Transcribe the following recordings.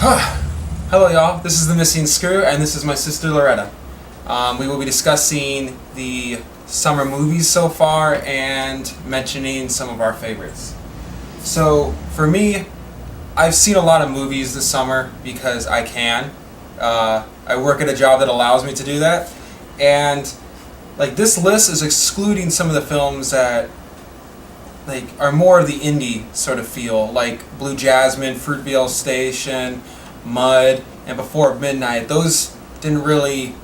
Hello, y'all. This is the Missing Screw, and this is my sister Loretta. We will be discussing the summer movies so far and mentioning some of our favorites. So, for me, I've seen a lot of movies this summer because I can. I work at a job that allows me to do that, and this list is excluding some of the films that are more of the indie sort of feel, like Blue Jasmine, Fruitvale Station, Mud, and Before Midnight. Those didn't really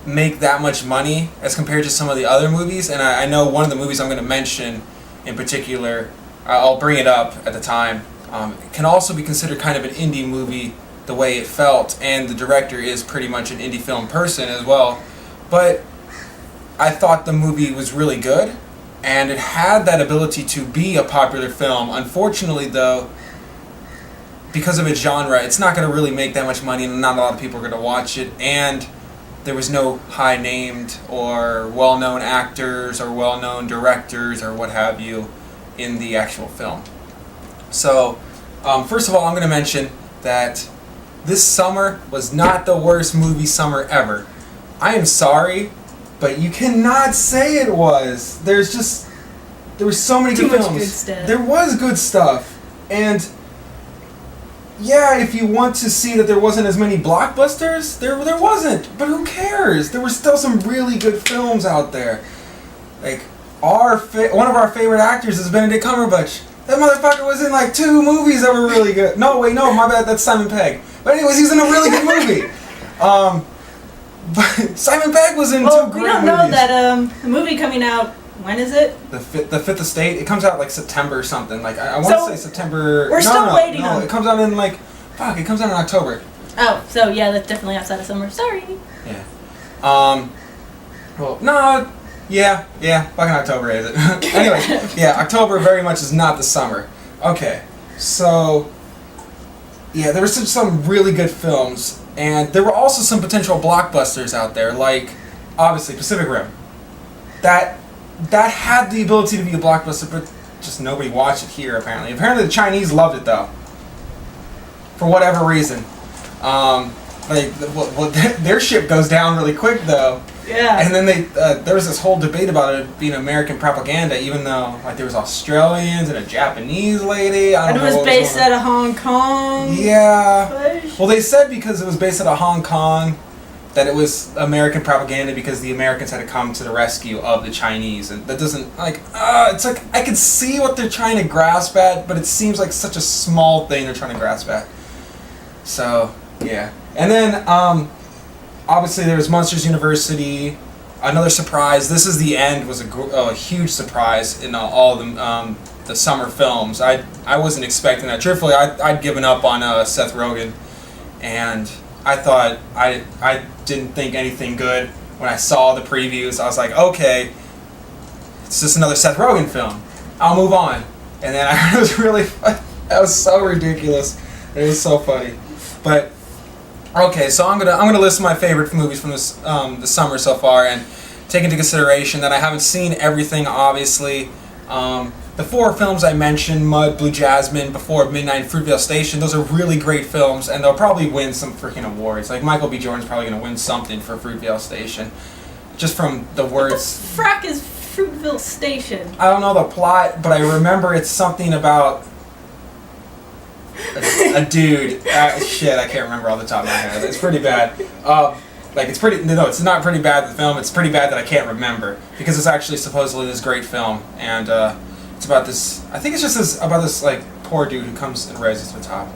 make that much money as compared to some of the other movies, and I know one of the movies I'm going to mention in particular, I'll bring it up at the time, can also be considered kind of an indie movie the way it felt, and the director is pretty much an indie film person as well. But I thought the movie was really good, and it had that ability to be a popular film. Unfortunately, though, because of its genre, it's not going to really make that much money, and not a lot of people are going to watch it, and there was no high-named or well-known actors or well-known directors or what have you in the actual film. So, first of all, I'm going to mention that this summer was not the worst movie summer ever. I am sorry, but you cannot say it was. There were so many good films. Too much good stuff. There was good stuff. And yeah, if you want to see that there wasn't as many blockbusters, there wasn't. But who cares? There were still some really good films out there. Like, one of our favorite actors is Benedict Cumberbatch. That motherfucker was in 2 movies that were really good. No, wait, no, my bad, that's Simon Pegg. But anyways, he's in a really good movie. But Simon Pegg was in 2 great movies. We don't know that the movie coming out, when is it? The Fifth Estate. It comes out September or something. I want to say September. We're still waiting on. It comes out in it comes out in October. Oh, so yeah, that's definitely outside of summer. Sorry. Yeah. Well, no. Yeah. Fucking October is it? Anyway, yeah, October very much is not the summer. Okay, so yeah, there were some really good films, and there were also some potential blockbusters out there, like obviously Pacific Rim. That had the ability to be a blockbuster, but just nobody watched it here apparently. Apparently the Chinese loved it though, for whatever reason. Their ship goes down really quick though. Yeah. And then there was this whole debate about it being American propaganda, even though there was Australians and a Japanese lady. I don't know. And it was based out of Hong Kong. Yeah. Well, they said because it was based out of Hong Kong, that it was American propaganda because the Americans had to come to the rescue of the Chinese, and that doesn't it's I can see what they're trying to grasp at, but it seems like such a small thing they're trying to grasp at. So yeah, and then obviously there was Monsters University. Another surprise. This is the End was a huge surprise in all of the summer films. I wasn't expecting that. Truthfully, I'd given up on Seth Rogen, and I thought I didn't think anything good when I saw the previews. I was like, okay, it's just another Seth Rogen film. I'll move on. And then it was really fun. That was so ridiculous. It was so funny. But okay, so I'm gonna list my favorite movies from this the summer so far, and take into consideration that I haven't seen everything. Obviously, the 4 films I mentioned, Mud, Blue Jasmine, Before Midnight, and Fruitvale Station, those are really great films, and they'll probably win some freaking awards. Like Michael B. Jordan's probably gonna win something for Fruitvale Station, just from the words. What the frack is Fruitvale Station? I don't know the plot, but I remember it's something about a dude. Shit, I can't remember off the top of my head. It's pretty bad. It's not pretty bad, the film. It's pretty bad that I can't remember, because it's actually supposedly this great film, and it's about this. I think it's just about this poor dude who comes and rises to the top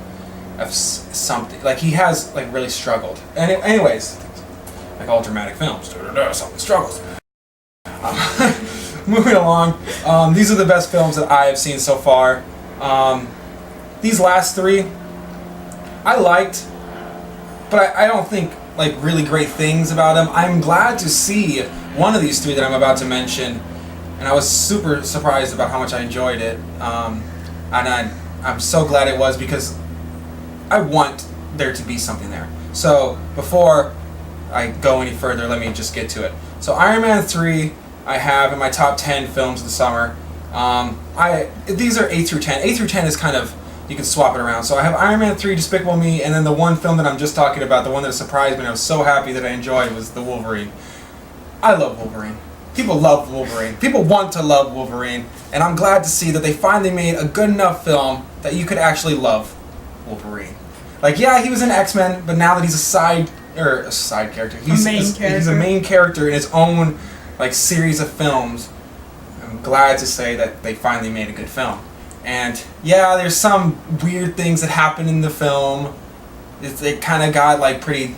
of something. He has really struggled. And anyways, all dramatic films, something struggles. Moving along, these are the best films that I have seen so far. These last 3, I liked, but I don't think really great things about them. I'm glad to see one of these 3 that I'm about to mention, and I was super surprised about how much I enjoyed it. And I'm so glad it was, because I want there to be something there. So before I go any further, let me just get to it. So Iron Man 3, I have in my top 10 films of the summer. These are 8 through 10. 8 through 10 is kind of you can swap it around. So I have Iron Man 3, Despicable Me, and then the one film that I'm just talking about, the one that surprised me and I was so happy that I enjoyed, was the Wolverine. I love Wolverine. People love Wolverine. People want to love Wolverine, and I'm glad to see that they finally made a good enough film that you could actually love Wolverine. Like, yeah, he was in X-Men, but now that he's a side character, he's a main character in his own like series of films. I'm glad to say that they finally made a good film. And yeah, there's some weird things that happen in the film. It kind of got like pretty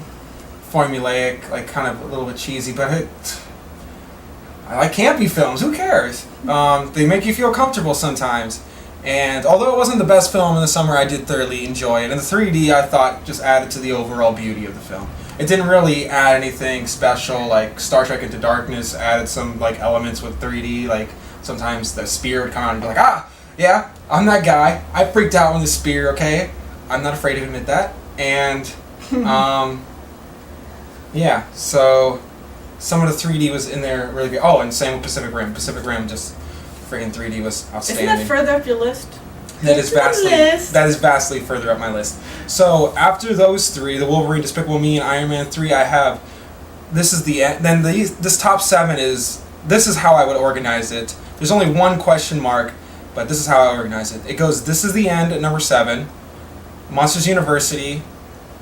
formulaic, like kind of a little bit cheesy, but I like campy films. Who cares? They make you feel comfortable sometimes. And although it wasn't the best film in the summer, I did thoroughly enjoy it. And the 3D, I thought, just added to the overall beauty of the film. It didn't really add anything special, like Star Trek Into Darkness added some like elements with 3D. Like sometimes the spear would come out and be like, ah, yeah, I'm that guy. I freaked out when the spear, okay? I'm not afraid to admit that. And, yeah, so some of the 3D was in there really good. Oh, and same with Pacific Rim. Pacific Rim, just friggin' 3D was outstanding. Isn't that further up your list? That is vastly further up my list. So after those three, the Wolverine, Despicable Me, and Iron Man 3, I have. This is the end. Then this top 7 is. This is how I would organize it. There's only one question mark, but this is how I organize it. It goes. This is the end at number 7. Monsters University,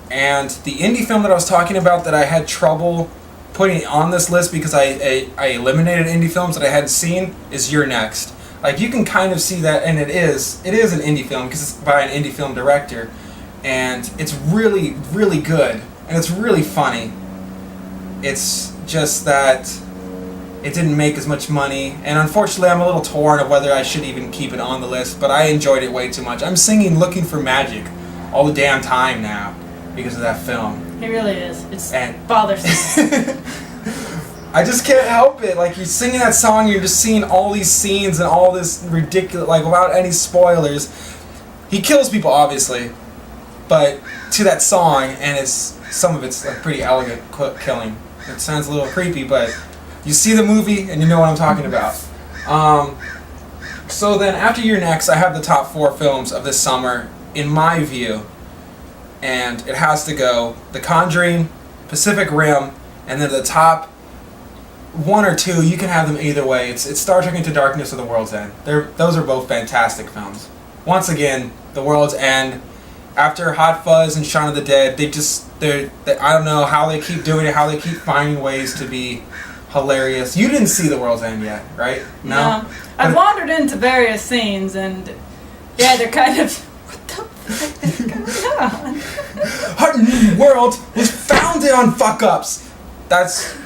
and the indie film that I was talking about that I had trouble putting on this list because I eliminated indie films that I hadn't seen is You're Next. Like, you can kind of see that, and it is an indie film because it's by an indie film director, and it's really, really good, and it's really funny. It's just that it didn't make as much money, and unfortunately I'm a little torn of whether I should even keep it on the list, but I enjoyed it way too much. I'm singing Looking for Magic all the damn time now because of that film. It really is. It's bothersome. I just can't help it. Like, you're singing that song, you're just seeing all these scenes and all this ridiculous, like, without any spoilers. He kills people, obviously, but to that song, and some of it's like pretty elegant killing. It sounds a little creepy, but you see the movie and you know what I'm talking about. So then after You're Next, I have the top 4 films of this summer, in my view, and it has to go The Conjuring, Pacific Rim, and then the top 1 or 2, you can have them either way. It's Star Trek Into Darkness or The World's End. Those are both fantastic films. Once again, The World's End, after Hot Fuzz and Shaun of the Dead, I don't know how they keep doing it, how they keep finding ways to be hilarious. You didn't see The World's End yet, right? No? I've wandered into various scenes, and yeah, they're kind of, what the fuck is going on? Our new world was founded on fuck-ups. That's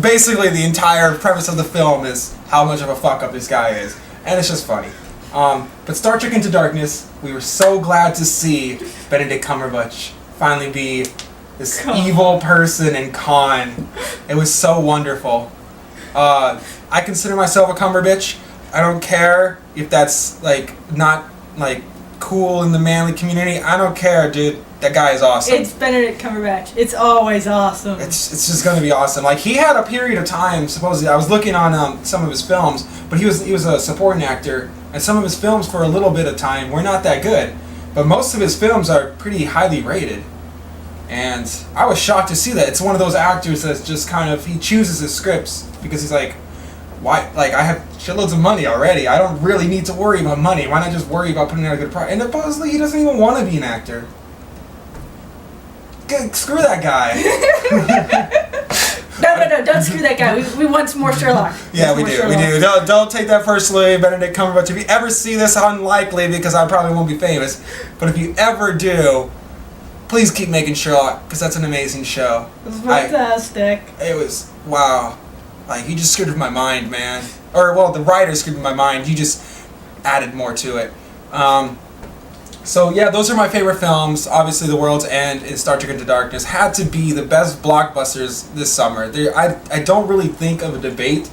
basically the entire premise of the film, is how much of a fuck-up this guy is. And it's just funny. But Star Trek Into Darkness, we were so glad to see Benedict Cumberbatch finally be this evil person in Khan. It was so wonderful. I consider myself a Cumberbitch. I don't care if that's like not like cool in the manly community. I don't care, dude. That guy is awesome. It's Benedict Cumberbatch. It's always awesome. It's just gonna be awesome. Like, he had a period of time, supposedly, I was looking on some of his films, but he was a supporting actor, and some of his films for a little bit of time were not that good. But most of his films are pretty highly rated. And I was shocked to see that. It's one of those actors that's just kind of, he chooses his scripts because he's like, why? Like, I have shitloads of money already. I don't really need to worry about money. Why not just worry about putting out a good product? And supposedly he doesn't even want to be an actor. Screw that guy. No, don't screw that guy. We want some more Sherlock. Yeah, we do. Don't take that personally, Benedict Cumberbatch. If you ever see this, unlikely, because I probably won't be famous. But if you ever do, please keep making Sherlock, because that's an amazing show. It was fantastic. It was, wow. Like, you just screwed with my mind, man. Or, well, the writer screwed with my mind. You just added more to it. So, yeah, those are my favorite films. Obviously, The World's End and Star Trek Into Darkness had to be the best blockbusters this summer. I don't really think of a debate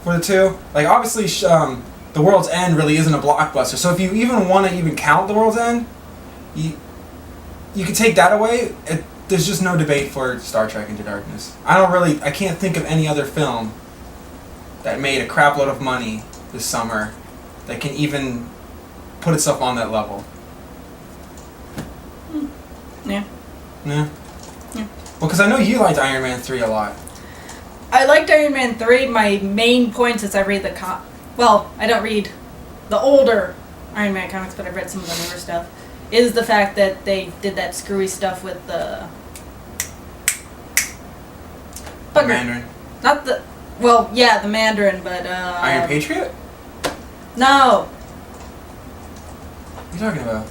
for the two. Like, obviously, The World's End really isn't a blockbuster. So if you even want to even count The World's End, you could take that away. There's just no debate for Star Trek Into Darkness. I can't think of any other film that made a crap load of money this summer that can even put itself on that level. Yeah. Yeah. Yeah. Well, because I know you liked Iron Man 3 a lot. I liked Iron Man 3. My main point is I read well, I don't read the older Iron Man comics, but I've read some of the newer stuff, is the fact that they did that screwy stuff with the The Mandarin. Not the... Well, yeah, the Mandarin, but... Iron Patriot? No. What are you talking about?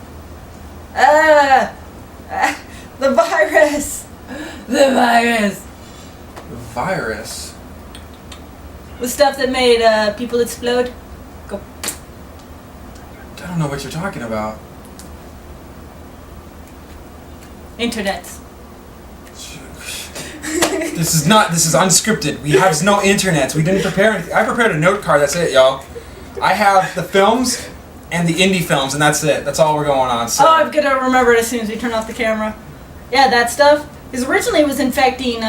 The virus. The virus. The virus? The stuff that made people explode. Go. I don't know what you're talking about. Internets. This is unscripted. We have no internets. We didn't prepare anything. I prepared a note card, that's it, y'all. I have the films and the indie films, and that's it. That's all we're going on. So. Oh, I'm gonna remember it as soon as we turn off the camera. Yeah, that stuff. Because originally it was infecting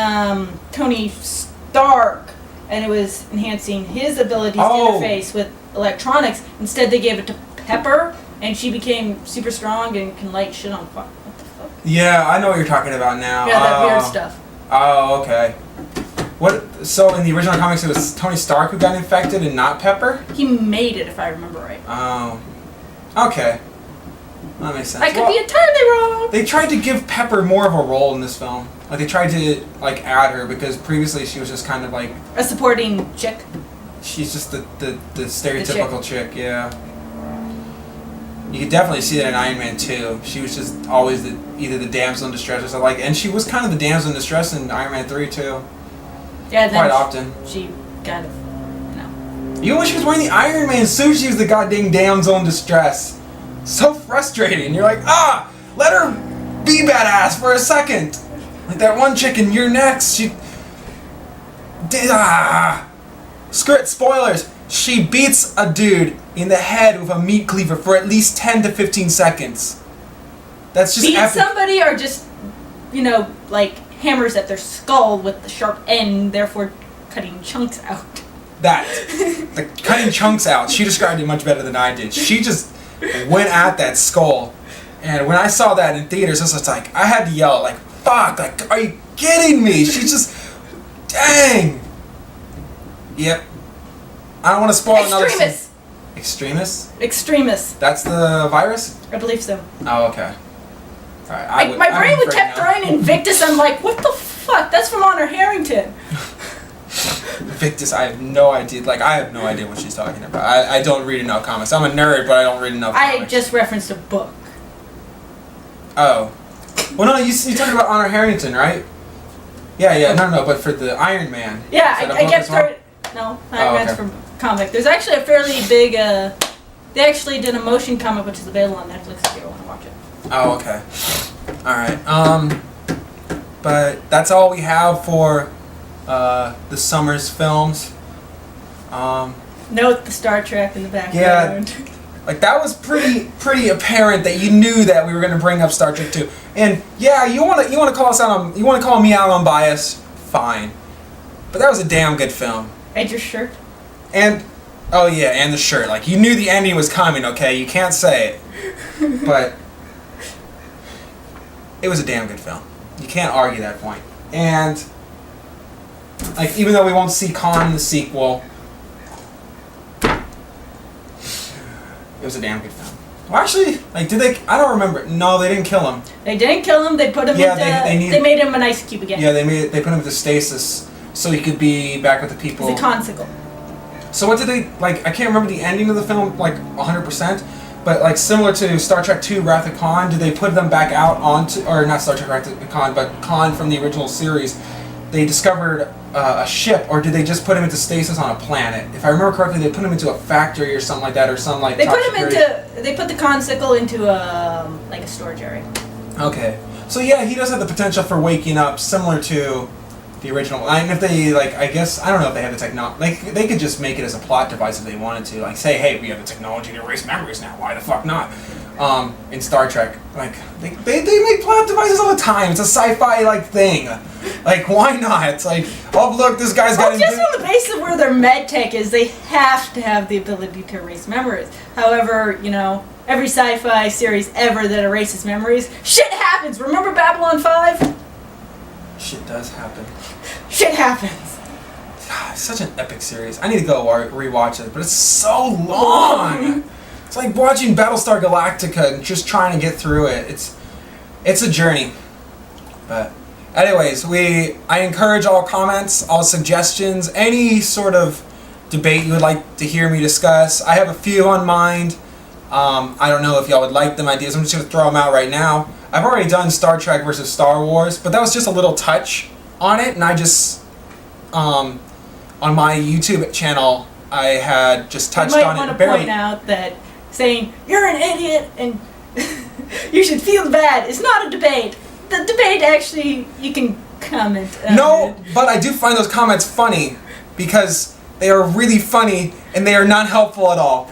Tony Stark, and it was enhancing his abilities to interface with electronics. Instead, they gave it to Pepper, and she became super strong and can light shit on fire. What the fuck? Yeah, I know what you're talking about now. Yeah, that weird stuff. Oh, okay. What? So in the original comics, it was Tony Stark who got infected and not Pepper? He made it, if I remember right. Oh. Okay. That makes sense. I could be entirely wrong. They tried to give Pepper more of a role in this film. Like, they tried to, like, add her because previously she was just kind of like... A supporting chick. She's just the stereotypical chick, yeah. You could definitely see that in Iron Man 2. She was just always either the damsel in distress or something like, and she was kind of the damsel in distress in Iron Man 3 too. Yeah, quite often. She kind of, Even when she was wearing the Iron Man suit, she was the goddamn damsel in distress. So frustrating. You're like, let her be badass for a second. Like that one chick in You're Next. Screw it, spoilers. She beats a dude in the head with a meat cleaver for at least 10 to 15 seconds. That's just epic. Somebody or just, like hammers at their skull with the sharp end, therefore cutting chunks out. The cutting chunks out. She described it much better than I did. She just went at that skull. And when I saw that in theaters, it's like, I had to yell, like, fuck, like, are you kidding me? She just, dang. Yep. I don't want to spoil another scene. Extremis? That's the virus? I believe so. Oh, okay. Alright, my brain would kept throwing Invictus. I'm like, what the fuck? That's from Honor Harrington. Invictus, I have no idea. Like, I have no idea what she's talking about. I don't read enough comics. I'm a nerd, but I don't read enough comics. I just referenced a book. Oh. Well, no, you're talking about Honor Harrington, right? Yeah, no, but for the Iron Man. Yeah, I kept throwing... No, Iron Man's from comic. There's actually a fairly big... they actually did a motion comic, which is available on Netflix if you want to watch it. Oh, okay. Alright, but that's all we have for the summer's films. Note the Star Trek in the background. Yeah, like that was pretty apparent that you knew that we were going to bring up Star Trek 2. And yeah, you want to call us out on, you want to call me out on bias, fine. But that was a damn good film. And your shirt. And oh yeah, and the shirt. Like you knew the ending was coming, okay? You can't say it. But it was a damn good film. You can't argue that point. And like even though we won't see Khan in the sequel, it was a damn good film. Well, actually, like, did they? I don't remember. No, they didn't kill him. They didn't kill him. They put him into. They made him an ice cube again. Yeah, they put him into stasis so he could be back with the people. It's a consicle. So what did they like? I can't remember the ending of the film like 100%, but like similar to Star Trek II: Wrath of Khan, did they put them back out onto, or not Star Trek Wrath of Khan, but Khan from the original series? They discovered a ship, or did they just put him into stasis on a planet? If I remember correctly, they put him into a factory or something like that, or some like. They put the consicle into a storage area. Okay, so yeah, he does have the potential for waking up, similar to the original. And if they I guess I don't know if they have the technology. Like they could just make it as a plot device if they wanted to. Like say, hey, we have the technology to erase memories now. Why the fuck not? In Star Trek, like they make plot devices all the time. It's a sci-fi thing. Like why not? It's like, oh look, this guy's got. Just on the basis of where their med tech is, they have to have the ability to erase memories. However, every sci-fi series ever that erases memories. Shit happens. Remember Babylon 5? Shit does happen. Shit happens. God, it's such an epic series. I need to go rewatch it, but it's so long. It's like watching Battlestar Galactica and just trying to get through it. It's a journey. But anyways, I encourage all comments, all suggestions, any sort of debate you would like to hear me discuss. I have a few on mind. I don't know if y'all would like them ideas. I'm just going to throw them out right now. I've already done Star Trek versus Star Wars, but that was just a little touch on it, and I just on my YouTube channel I had just touched on it. You might want to point out that saying you're an idiot and you should feel bad is not a debate. The debate actually, you can comment. No, but I do find those comments funny because they are really funny and they are not helpful at all.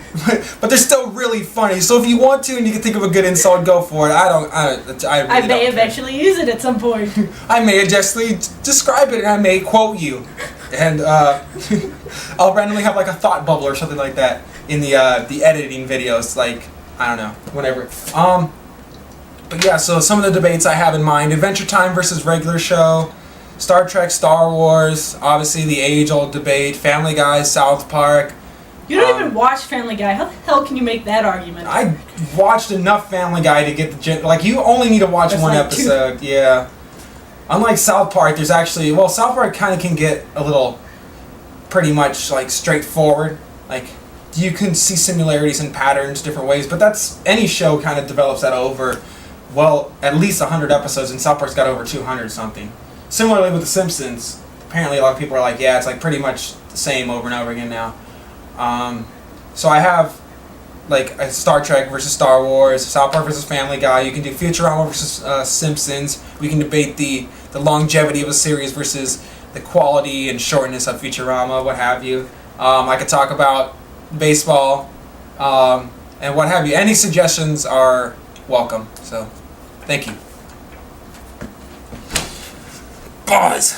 But they're still really funny. So if you want to and you can think of a good insult, go for it. I may eventually use it at some point. I may actually describe it and I may quote you. And I'll randomly have like a thought bubble or something like that in the editing videos. Like, I don't know, whatever. But yeah, so some of the debates I have in mind: Adventure Time versus regular show, Star Trek, Star Wars, obviously the age-old debate, Family Guy, South Park. You don't even watch Family Guy. How the hell can you make that argument? I watched enough Family Guy to get the like. You only need to watch one episode. Yeah. Unlike South Park, there's actually South Park kind of can get a little, pretty much like straightforward. Like you can see similarities and patterns different ways, but that's any show kind of develops that over. Well, at least 100 episodes, and South Park's got over 200 something. Similarly with The Simpsons, apparently a lot of people are like, yeah, it's like pretty much the same over and over again now. So I have like a Star Trek versus Star Wars, South Park versus Family Guy. You can do Futurama versus Simpsons. We can debate the longevity of a series versus the quality and shortness of Futurama, what have you. I could talk about baseball and what have you. Any suggestions are welcome. So, thank you. Pause.